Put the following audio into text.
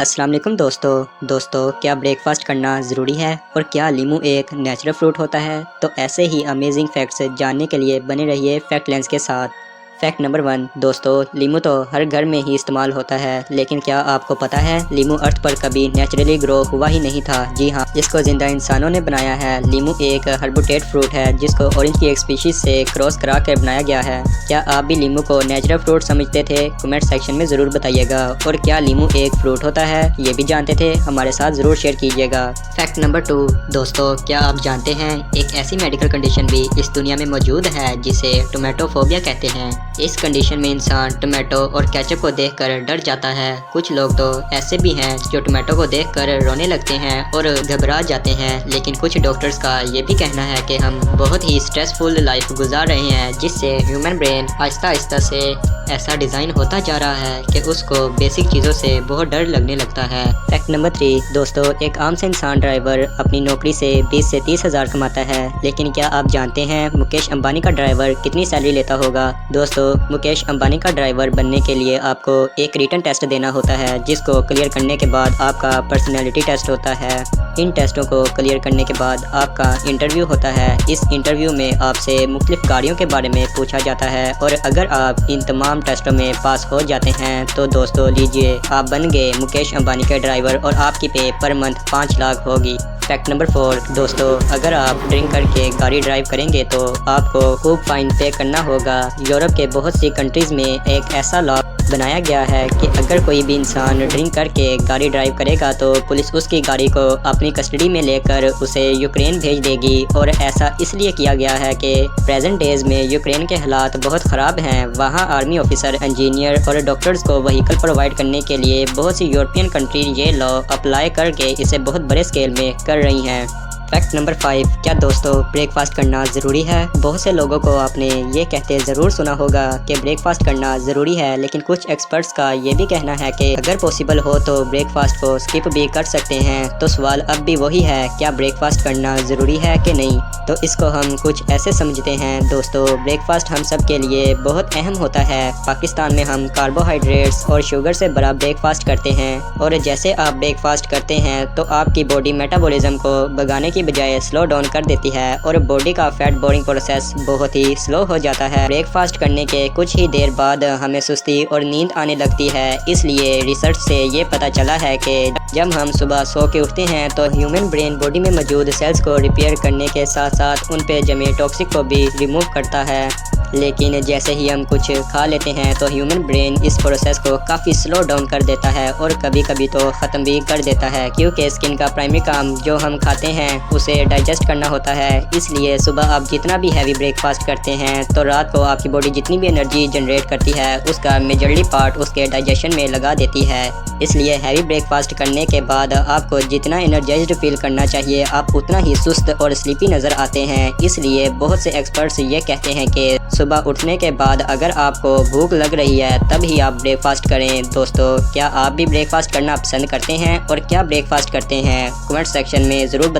अस्सलाम वालेकुम दोस्तों क्या ब्रेकफास्ट करना ज़रूरी है और क्या लीमू एक नेचुरल फ्रूट होता है। तो ऐसे ही अमेजिंग फैक्ट्स जानने के लिए बने रहिए फैक्ट लेंस के साथ। फैक्ट नंबर 1 दोस्तों, लीमू तो हर घर में ही इस्तेमाल होता है, लेकिन क्या आपको पता है लीमू अर्थ पर कभी नेचुरली ग्रो हुआ ही नहीं था। जी हाँ, इसको जिंदा इंसानों ने बनाया है। लीमू एक हर्बेटेड फ्रूट है जिसको ऑरेंज की एक स्पीशीज से क्रॉस करा कर बनाया गया है। क्या आप भी लीमू को नेचुरल फ्रूट समझते थे? कमेंट सेक्शन में ज़रूर बताइएगा। और क्या लीमू एक फ्रूट होता है ये भी जानते थे? हमारे साथ ज़रूर शेयर कीजिएगा। फैक्ट नंबर 2 दोस्तों, क्या आप जानते हैं एक ऐसी मेडिकल कंडीशन भी इस दुनिया में मौजूद है जिसे टोमेटोफोबिया कहते हैं। इस कंडीशन में इंसान टोमेटो और केचप को देखकर डर जाता है। कुछ लोग तो ऐसे भी हैं जो टोमेटो को देखकर रोने लगते हैं और घबरा जाते हैं। लेकिन कुछ डॉक्टर्स का ये भी कहना है कि हम बहुत ही स्ट्रेसफुल लाइफ गुजार रहे हैं, जिससे ह्यूमन ब्रेन आहिस्ता आहिस्ता से ऐसा डिज़ाइन होता जा रहा है कि उसको बेसिक चीज़ों से बहुत डर लगने लगता है। फैक्ट नंबर 3 दोस्तों, एक आम से इंसान ड्राइवर अपनी नौकरी से 20 से 30 हज़ार कमाता है, लेकिन क्या आप जानते हैं मुकेश अंबानी का ड्राइवर कितनी सैलरी लेता होगा? दोस्तों, मुकेश अंबानी का ड्राइवर बनने के लिए आपको एक रिटन टेस्ट देना होता है, जिसको क्लियर करने के बाद आपका पर्सनैलिटी टेस्ट होता है। इन टेस्टों को क्लियर करने के बाद आपका इंटरव्यू होता है। इस इंटरव्यू में आपसे मुख्तलिफ गाड़ियों के बारे में पूछा जाता है, और अगर आप इन तमाम टेस्टों में पास हो जाते हैं तो दोस्तों लीजिए, आप बन गए मुकेश अंबानी के ड्राइवर और आपकी पे पर मंथ 5 लाख होगी। फैक्ट नंबर 4 दोस्तों, अगर आप ड्रिंक करके गाड़ी ड्राइव करेंगे तो आपको खूब फाइन पे करना होगा। यूरोप के बहुत सी कंट्रीज़ में एक ऐसा लॉ बनाया गया है कि अगर कोई भी इंसान ड्रिंक करके गाड़ी ड्राइव करेगा तो पुलिस उसकी गाड़ी को अपनी कस्टडी में लेकर उसे यूक्रेन भेज देगी। और ऐसा इसलिए किया गया है कि प्रेजेंट डेज में यूक्रेन के हालात बहुत ख़राब हैं। वहाँ आर्मी ऑफिसर, इंजीनियर और डॉक्टर्स को व्हीकल प्रोवाइड करने के लिए बहुत सी यूरोपियन कंट्री ये लॉ अप्लाई करके इसे बहुत बड़े स्केल में कर रही हैं। फैक्ट नंबर 5 क्या दोस्तों ब्रेकफास्ट करना ज़रूरी है? बहुत से लोगों को आपने ये कहते ज़रूर सुना होगा कि ब्रेकफास्ट करना ज़रूरी है, लेकिन कुछ एक्सपर्ट्स का ये भी कहना है कि अगर पॉसिबल हो तो ब्रेकफास्ट को स्किप भी कर सकते हैं। तो सवाल अब भी वही है, क्या ब्रेकफास्ट करना ज़रूरी है कि नहीं? तो इसको हम कुछ ऐसे समझते हैं दोस्तों, ब्रेकफास्ट हम सब के लिए बहुत अहम होता है। पाकिस्तान में हम कार्बोहाइड्रेट्स और शुगर से बड़ा ब्रेकफास्ट करते हैं, और जैसे आप ब्रेकफास्ट करते हैं तो आपकी बॉडी मेटाबॉलिज्म को भगाने की बजाय स्लो डाउन कर देती है और बॉडी का फैट बर्निंग प्रोसेस बहुत ही स्लो हो जाता है। ब्रेकफास्ट करने के कुछ ही देर बाद हमें सुस्ती और नींद आने लगती है। इसलिए रिसर्च से ये पता चला है कि जब हम सुबह सो के उठते हैं तो ह्यूमन ब्रेन बॉडी में मौजूद सेल्स को रिपेयर करने के साथ साथ उन पे जमे टॉक्सिक को भी रिमूव करता है। लेकिन जैसे ही हम कुछ खा लेते हैं तो ह्यूमन ब्रेन इस प्रोसेस को काफ़ी स्लो डाउन कर देता है और कभी कभी तो ख़त्म भी कर देता है, क्योंकि स्किन का प्राइमरी काम जो हम खाते हैं उसे डाइजेस्ट करना होता है। इसलिए सुबह आप जितना भी हैवी ब्रेकफास्ट करते हैं तो रात को आपकी बॉडी जितनी भी एनर्जी जनरेट करती है उसका मेजरली पार्ट उसके डाइजेशन में लगा देती है। इसलिए हैवी ब्रेकफास्ट करने के बाद आपको जितना एनर्जाइज्ड फील करना चाहिए आप उतना ही सुस्त और स्लीपी नज़र आते हैं। इसलिए बहुत से एक्सपर्ट्स ये कहते हैं कि सुबह उठने के बाद अगर आपको भूख लग रही है तब ही आप ब्रेकफास्ट करें। दोस्तों, क्या आप भी ब्रेकफास्ट करना पसंद करते हैं और क्या ब्रेकफास्ट करते हैं? कमेंट सेक्शन में ज़रूर बताइए।